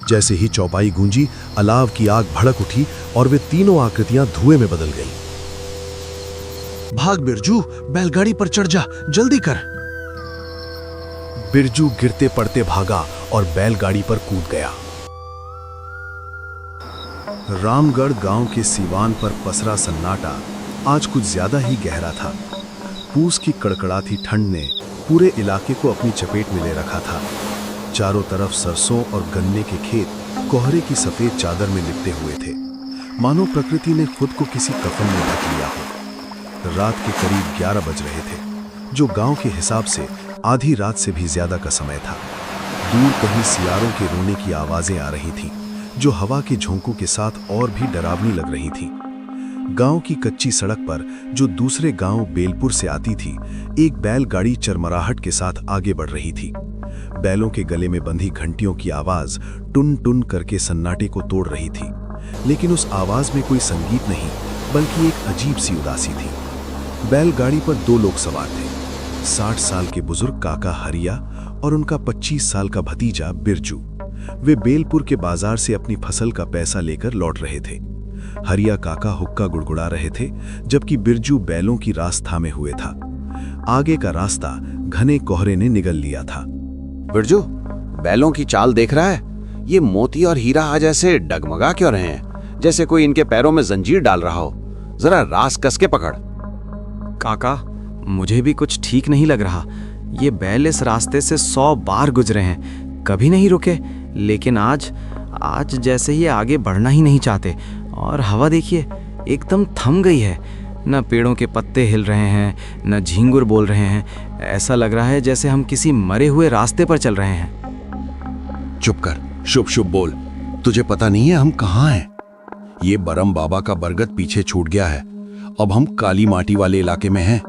जैसे ही चौपाई गूंजी, अलाव की आग भड़क उठी और वे तीनों आकृतियां धुएं में बदल गईं। भाग बिरजू, बैलगाड़ी पर चढ़ जा, जल्दी कर। बिरजू गिरते पड़ते भागा और बैलगाड़ी पर कूद गया। रामगढ़ गांव के सीवान पर पसरा सन्नाटा आज कुछ ज्यादा ही गहरा था। पूस की कड़कड़ाती ठंड ने पूरे इलाके को अपनी चपेट में ले रखा था। चारों तरफ सरसों और गन्ने के खेत कोहरे की सफेद चादर में लिपटे हुए थे, मानो प्रकृति ने खुद को किसी कफन में ढक लिया हो। रात के करीब 11 बज रहे थे, जो गांव के हिसाब से आधी रात से भी ज्यादा का समय था। दूर कहीं सियारों के रोने की आवाजें आ रही थीं, जो हवा के झोंकों के साथ और भी डरावनी लग रही थीं। गांव की कच्ची सड़क पर, जो दूसरे गांव बेलपुर से आती थी, एक बैलगाड़ी चरमराहट के साथ आगे बढ़ रही थी। बैलों के गले में बंधी घंटियों की आवाज टुन टुन करके सन्नाटे को तोड़ रही थी, लेकिन उस आवाज में कोई संगीत नहीं, बल्कि एक अजीब सी उदासी थी। बैलगाड़ी पर 2 लोग सवार थे, 60 साल के बुजुर्ग काका हरिया और उनका 25 साल का भतीजा बिरजू। वे बेलपुर के बाजार से अपनी फसल का पैसा लेकर लौट रहे थे। हरिया काका हुक्का गुड़गुड़ा रहे थे, जबकि बिरजू बैलों की रास थामे हुए था। आगे का रास्ता घने कोहरे ने निगल लिया था। बिरजू, बैलों की चाल देख रहा है? ये मोती और हीरा आज ऐसे डगमगा क्यों रहे हैं, जैसे कोई इनके पैरों में जंजीर डाल रहा हो। जरा रास कस के पकड़। काका, मुझे भी कुछ ठीक नहीं लग रहा। ये बैल इस रास्ते से 100 बार गुजरे हैं, कभी नहीं रुके, लेकिन आज जैसे ये आगे बढ़ना ही नहीं चाहते। और हवा देखिए, एकदम थम गई है। न पेड़ों के पत्ते हिल रहे हैं, न झींगुर बोल रहे हैं। ऐसा लग रहा है जैसे हम किसी मरे हुए रास्ते पर चल रहे हैं। चुप कर, शुभ शुभ बोल। तुझे पता नहीं है हम कहाँ हैं? ये बरम बाबा का बरगद पीछे छूट गया है। अब हम काली माटी वाले इलाके में हैं।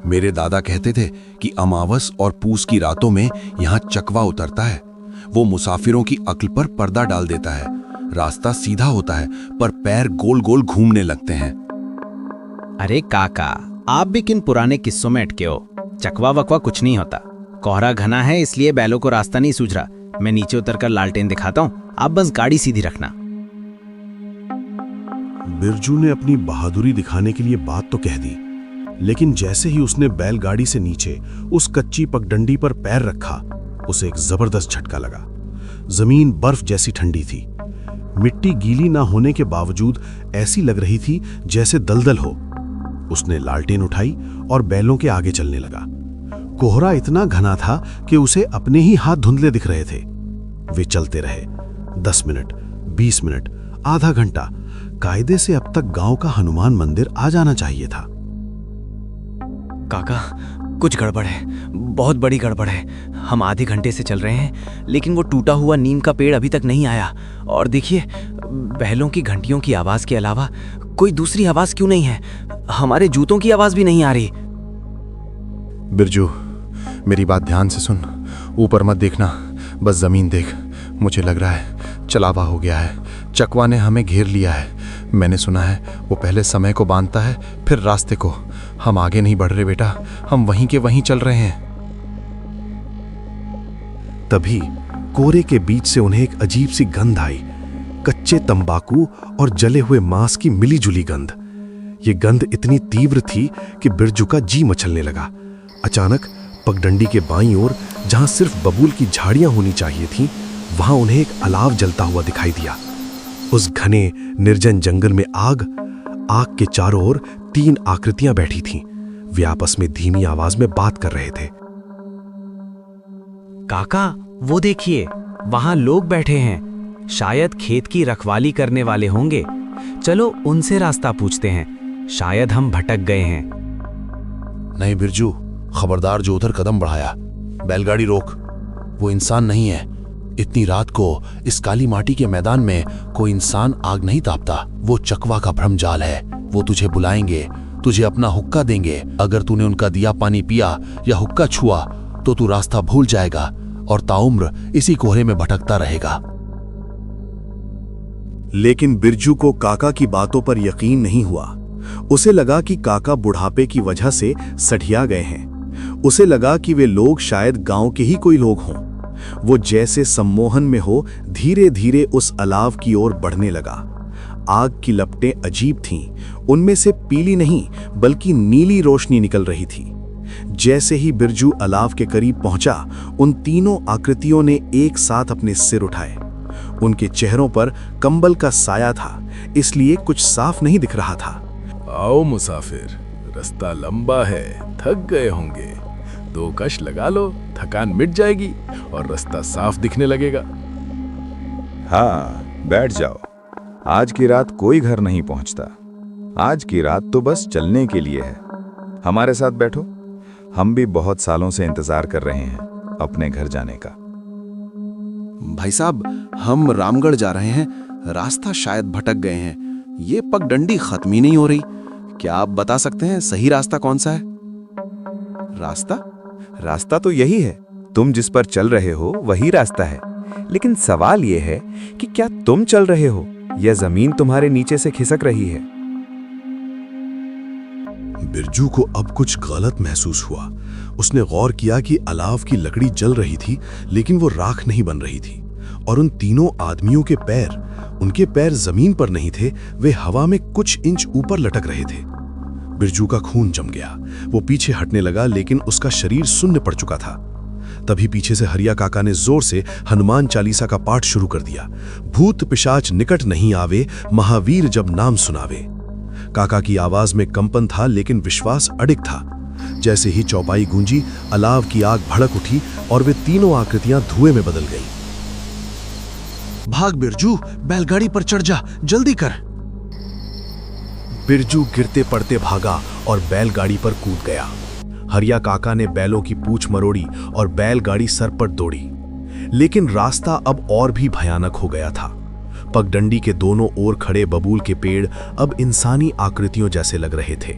मेरे दादा कहते थे कि अमावस और पूस की रातों में यहाँ चकवा उतरता है। वो मुसाफिरों की अक्ल पर पर्दा डाल देता है। रास्ता सीधा होता है, पर पैर गोल गोल घूमने लगते हैं। अरे काका, आप भी किन पुराने किस्सों में अटके हो? चकवा वकवा कुछ नहीं होता। कोहरा घना है, इसलिए बैलों को रास्ता नहीं सूझ रहा। मैं नीचे उतरकर लालटेन दिखाता हूँ, आप बस गाड़ी सीधी रखना। बिरजू ने अपनी बहादुरी दिखाने के लिए बात तो कह दी, लेकिन जैसे ही उसने बैलगाड़ी से नीचे उस कच्ची पगडंडी पर पैर रखा, उसे एक जबरदस्त झटका लगा। जमीन बर्फ जैसी ठंडी थी। मिट्टी गीली ना होने के बावजूद ऐसी लग रही थी जैसे दलदल हो। उसने लालटेन उठाई और बैलों के आगे चलने लगा। कोहरा इतना घना था कि उसे अपने ही हाथ धुंधले दिख रहे थे। वे चलते रहे 10 मिनट, 20 मिनट, आधा घंटा। कायदे से अब तक गांव का हनुमान मंदिर आ जाना चाहिए था। काका, कुछ गड़बड़ है, बहुत बड़ी गड़बड़ है। हम आधे घंटे से चल रहे हैं, लेकिन वो टूटा हुआ नीम का पेड़ अभी तक नहीं आया। और देखिए, बैलों की घंटियों की आवाज के अलावा कोई दूसरी आवाज क्यों नहीं है? हमारे जूतों की आवाज भी नहीं आ रही। बिरजू, मेरी बात ध्यान से सुन। ऊपर मत देखना, बस जमीन देख। मुझे लग रहा है चलावा हो गया है। चकवा ने हमें घेर लिया है। मैंने सुना है वो पहले समय को बांधता है, फिर रास्ते को। हम आगे नहीं बढ़ रहे बेटा, हम वहीं के वहीं चल रहे हैं। तभी कोहरे के बीच से उन्हें एक अजीब सी गंध आई, कच्चे तंबाकू और जले हुए मांस की मिलीजुली गंध। ये गंध इतनी तीव्र थी कि बिरजू का जी मचलने लगा। अचानक पगडंडी के बाईं ओर, जहां सिर्फ बबूल की झाड़ियां होनी चाहिए थीं, वहां उन्हें एक अलाव जलता हुआ दिखाई दिया। उस घने निर्जन जंगल में आग के चारों ओर 3 आकृतियां बैठी थीं। वे आपस में धीमी आवाज में बात कर रहे थे। काका, वो देखिए, वहां लोग बैठे हैं। शायद खेत की रखवाली करने वाले होंगे। चलो उनसे रास्ता पूछते हैं, शायद हम भटक गए हैं। नहीं बिरजू, खबरदार जो उधर कदम बढ़ाया। बैलगाड़ी रोक, वो इंसान नहीं है। इतनी रात को इस काली माटी के मैदान में कोई इंसान आग नहीं तापता। वो चकवा का भ्रम जाल है। वो तुझे बुलाएंगे, तुझे अपना हुक्का देंगे। अगर तूने उनका दिया पानी पिया या हुक्का छुआ तो तू रास्ता भूल जाएगा और ताउम्र इसी कोहरे में भटकता रहेगा। लेकिन बिरजू को काका की बातों पर यकीन नहीं हुआ। उसे लगा कि काका बुढ़ापे की वजह से सठिया गए हैं। उसे लगा कि वे लोग शायद गांव के ही कोई लोग हों। वो जैसे सम्मोहन में हो धीरे धीरे उस अलाव की ओर बढ़ने लगा। आग की लपटें अजीब थीं, उनमें से पीली नहीं बल्कि नीली रोशनी निकल रही थी। जैसे ही बिरजू अलाव के करीब पहुंचा, उन तीनों आकृतियों ने एक साथ अपने सिर उठाए। उनके चेहरों पर कंबल का साया था, इसलिए कुछ साफ नहीं दिख रहा था। आओ मुसाफिर, रास्ता लंबा है, थक गए होंगे। 2 कश लगा लो, थकान मिट जाएगी और रास्ता साफ दिखने लगेगा। हाँ, बैठ जाओ। आज की रात कोई घर नहीं पहुंचता। आज की रात तो बस चलने के लिए है। हमारे साथ बैठो। हम भी बहुत सालों से इंतजार कर रहे हैं अपने घर जाने का। भाई साहब, हम रामगढ़ जा रहे हैं, रास्ता शायद भटक गए हैं। ये पगडंडी खत्म ही नहीं हो रही। क्या आप बता सकते हैं सही रास्ता कौन सा है? रास्ता तो यही है। तुम जिस पर चल रहे हो वही रास्ता है। लेकिन सवाल यह है कि क्या तुम चल रहे हो या जमीन तुम्हारे नीचे से खिसक रही है? बिरजू को अब कुछ गलत महसूस हुआ। उसने गौर किया कि अलाव की लकड़ी जल रही थी, लेकिन वो राख नहीं बन रही थी। और उन तीनों आदमियों के पैर, उनके पैर जमीन पर नहीं थे, वे हवा में कुछ इंच ऊपर लटक रहे थे। बिरजू का खून जम गया। वो पीछे हटने लगा, लेकिन उसका शरीर सुन्न पड़ चुका था। तभी पीछे से हरिया काका ने जोर से हनुमान चालीसा का पाठ शुरू कर दिया। भूत पिशाच निकट नहीं आवे, महावीर जब नाम सुनावे। काका की आवाज में कंपन था, लेकिन विश्वास अडिग था। जैसे ही चौपाई गूंजी, अलाव की आग भड़क उठी और वे तीनों आकृतियां धुएं में बदल गईं। भाग बिरजू, बैलगाड़ी पर चढ़ जा, जल्दी कर। बिरजू गिरते पड़ते भागा और बैलगाड़ी पर कूद गया। हरिया काका ने बैलों की पूंछ मरोड़ी और बैलगाड़ी सर पर दौड़ी। लेकिन रास्ता अब और भी भयानक हो गया था। पगडंडी के दोनों ओर खड़े बबूल के पेड़ अब इंसानी आकृतियों जैसे लग रहे थे।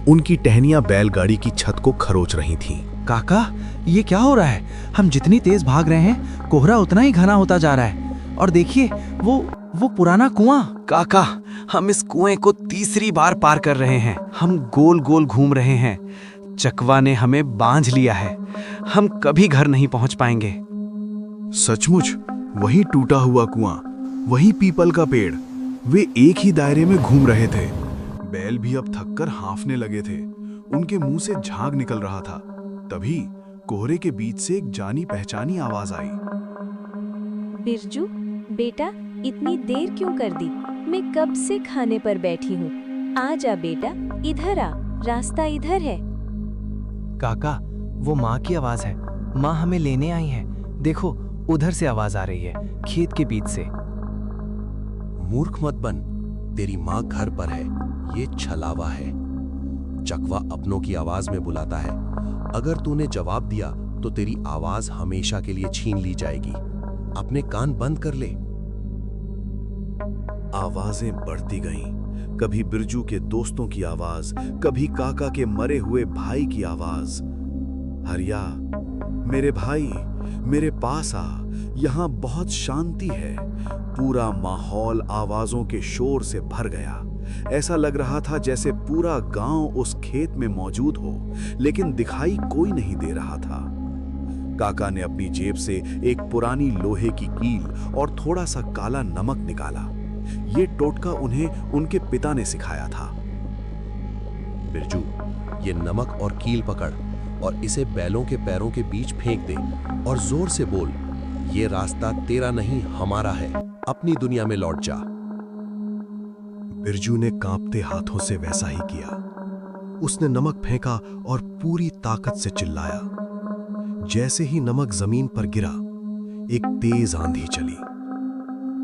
उनकी टहनियां बैलगाड़ी की छत को खरोच रही थीं। काका, ये क्या हो रहा है? हम जितनी तेज भाग रहे हैं, कोहरा उतना ही घना होता जा रहा है। और देखिए, वो पुराना कुआं। काका, हम इस कुएं को तीसरी बार पार कर रहे हैं। हम गोल गोल घूम रहे हैं। चकवा ने हमें बांध लिया है। हम कभी घर नहीं पहुंच पाएंगे। सचमुच वही टूटा हुआ कुआं, वही पीपल का पेड़, वे एक ही दायरे में घूम रहे थे। बैल भी अब थककर हांफने लगे थे। उनके मुंह से झाग निकल रहा था। तभी कोहरे के बीच से एक जानी पहचानी आवाज आई। बिरजू बेटा, इतनी देर क्यों कर दी? मैं कब से खाने पर बैठी हूँ। आ जा बेटा, इधर आ, रास्ता इधर है। काका, वो माँ की आवाज है। माँ हमें लेने आई है। देखो, उधर से आवाज आ रही है, खेत के बीच से। मूर्ख मत बन, तेरी माँ घर पर है। ये छलावा है। चकवा अपनों की आवाज में बुलाता है। अगर तूने जवाब दिया तो तेरी आवाज हमेशा के लिए छीन ली जाएगी। अपने कान बंद कर ले। आवाजें बढ़ती गईं। कभी बिरजू के दोस्तों की आवाज, कभी काका के मरे हुए भाई की आवाज। हरिया, मेरे भाई, मेरे पास आ, यहां बहुत शांति है। पूरा माहौल आवाजों के शोर से भर गया। ऐसा लग रहा था जैसे पूरा गांव उस खेत में मौजूद हो, लेकिन दिखाई कोई नहीं दे रहा था। काका ने अपनी जेब से एक पुरानी लोहे की कील और थोड़ा सा काला नमक निकाला। ये टोटका उन्हें उनके पिता ने सिखाया था। बिरजू, ये नमक और कील पकड़ और इसे बैलों के पैरों के बीच फेंक दे और जोर से बोल, ये रास्ता तेरा नहीं हमारा है। अपनी दुनिया में लौट जा। बिरजू ने कांपते हाथों से वैसा ही किया। उसने नमक फेंका और पूरी ताकत से चिल्लाया। जैसे ही नमक जमीन पर गिरा, एक तेज आंधी चली।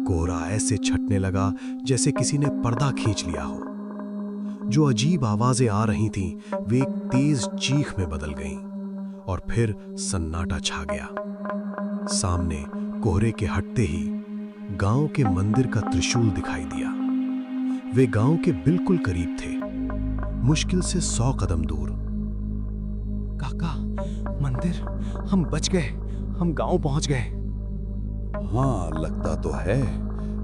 कोहरा ऐसे छटने लगा जैसे किसी ने पर्दा खींच लिया हो। जो अजीब आवाजें आ रही थीं, वे एक तेज चीख में बदल गईं और फिर सन्नाटा छा गया। सामने कोहरे के हटते ही गांव के मंदिर का त्रिशूल दिखाई दिया। वे गांव के बिल्कुल करीब थे, मुश्किल से 100 कदम दूर। काका, मंदिर, हम बच गए। हम गांव पहुंच गए। हाँ, लगता तो है,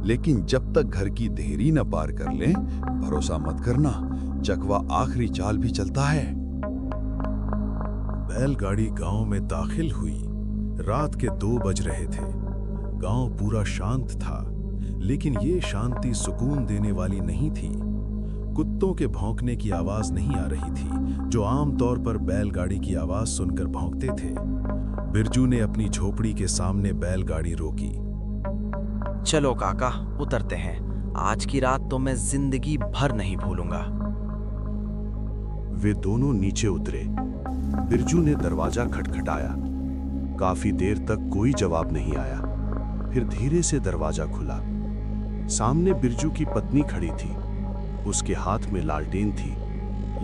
लेकिन जब तक घर की देहरी न पार कर लें, भरोसा मत करना। चकवा आखिरी चाल भी चलता है। बैलगाड़ी गांव में दाखिल हुई। रात के 2 बज रहे थे। गांव पूरा शांत था, लेकिन ये शांति सुकून देने वाली नहीं थी। कुत्तों के भौंकने की आवाज नहीं आ रही थी, जो आमतौर पर बैलगाड़ी की आवाज सुनकर भौंकते थे। बिरजू ने अपनी झोपड़ी के सामने बैलगाड़ी रोकी। चलो काका, उतरते हैं। आज की रात तो मैं जिंदगी भर नहीं भूलूंगा। वे दोनों नीचे उतरे। बिरजू ने दरवाजा खटखटाया। काफी देर तक कोई जवाब नहीं आया। फिर धीरे से दरवाजा खुला। सामने बिरजू की पत्नी खड़ी थी। उसके हाथ में लालटेन थी,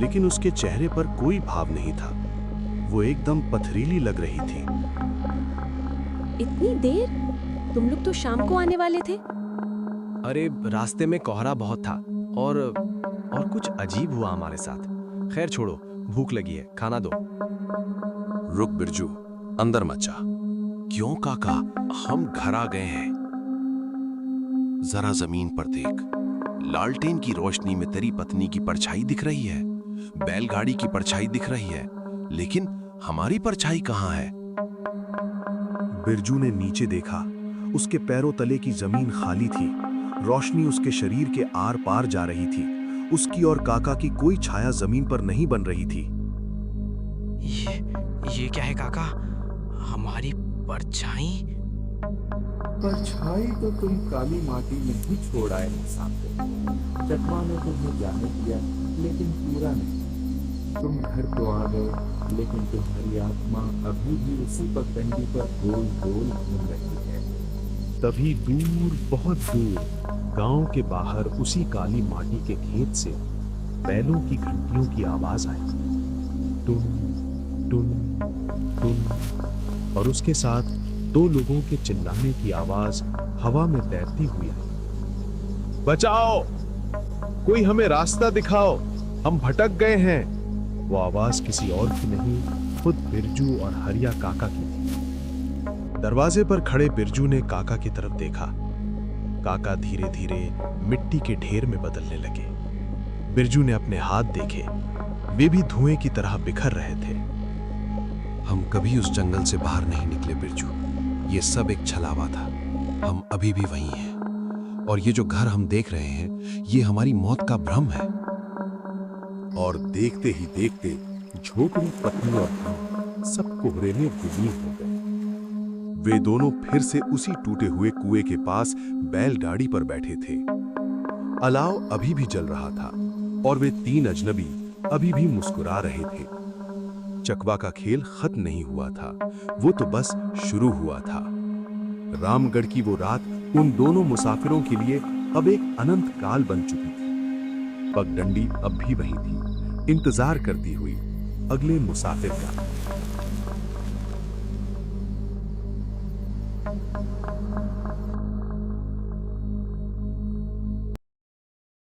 लेकिन उसके चेहरे पर कोई भाव नहीं था। वो एकदम पथरीली लग रही थी। इतनी देर? तुम लोग तो शाम को आने वाले थे। अरे रास्ते में कोहरा बहुत था और कुछ अजीब हुआ हमारे साथ। खैर छोड़ो, भूख लगी है, खाना दो। रुक बिरजू, अंदर मत जा। क्यों काका, हम घर आ गए हैं। जरा जमीन पर देख। लालटेन की रोशनी में तेरी पत्नी की परछाई दिख रही है, बैलगाड़ी की परछाई दिख रही है, लेकिन हमारी परछाई कहाँ है? बिरजू ने नीचे देखा। उसके पैरों तले की जमीन खाली थी। रोशनी उसके शरीर के आर पार जा रही थी। उसकी और काका की कोई छाया जमीन पर नहीं बन रही थी। ये क्या है काका? हमारी परछाई? परछाई तो तुम काली माटी में ही छोड़ा है इंसान को। चकवा ने तुम्हें जाने दिया, लेकिन पूरा नहीं। तुम घर तो आ गए, लेकिन तुम्हारी आत्मा अभी भी उसी पगडंडी पर गोल गोल घूम रही है। तभी दूर, बहुत दूर, गांव के बाहर उसी काली माटी के खेत से बैलों की घंटियों की आवाज आई। टुन टुन टुन, और उसके साथ 2 लोगों के चिल्लाने की आवाज हवा में तैरती हुई आई। बचाओ, कोई हमें रास्ता दिखाओ, हम भटक गए हैं। वो आवाज किसी और की नहीं, खुद बिरजू और हरिया काका की थी। दरवाजे पर खड़े बिरजू ने काका की तरफ देखा। काका धीरे धीरे मिट्टी के ढेर में बदलने लगे। बिरजू ने अपने हाथ देखे, वे भी धुएं की तरह बिखर रहे थे। हम कभी उस जंगल से बाहर नहीं निकले बिरजू। ये सब एक छलावा था। हम अभी भी वहीं हैं, और ये जो घर हम देख रहे हैं, ये हमारी मौत का भ्रम है। और देखते ही देखते झोपड़ी, पत्नी और हम सब कोहरे में विलीन हो गए। वे दोनों फिर से उसी टूटे हुए कुएं के पास बैलगाड़ी पर बैठे थे। अलाव अभी भी जल रहा था, और वे 3 अजनबी अभी भी मुस्कुरा रहे थे। चकवा का खेल खत्म नहीं हुआ था, वो तो बस शुरू हुआ था। रामगढ़ की वो रात उन दोनों मुसाफिरों के लिए अब एक अनंत काल बन चुकी थी। पगडंडी अब भी वही थी, इंतजार करती हुई अगले मुसाफिर का।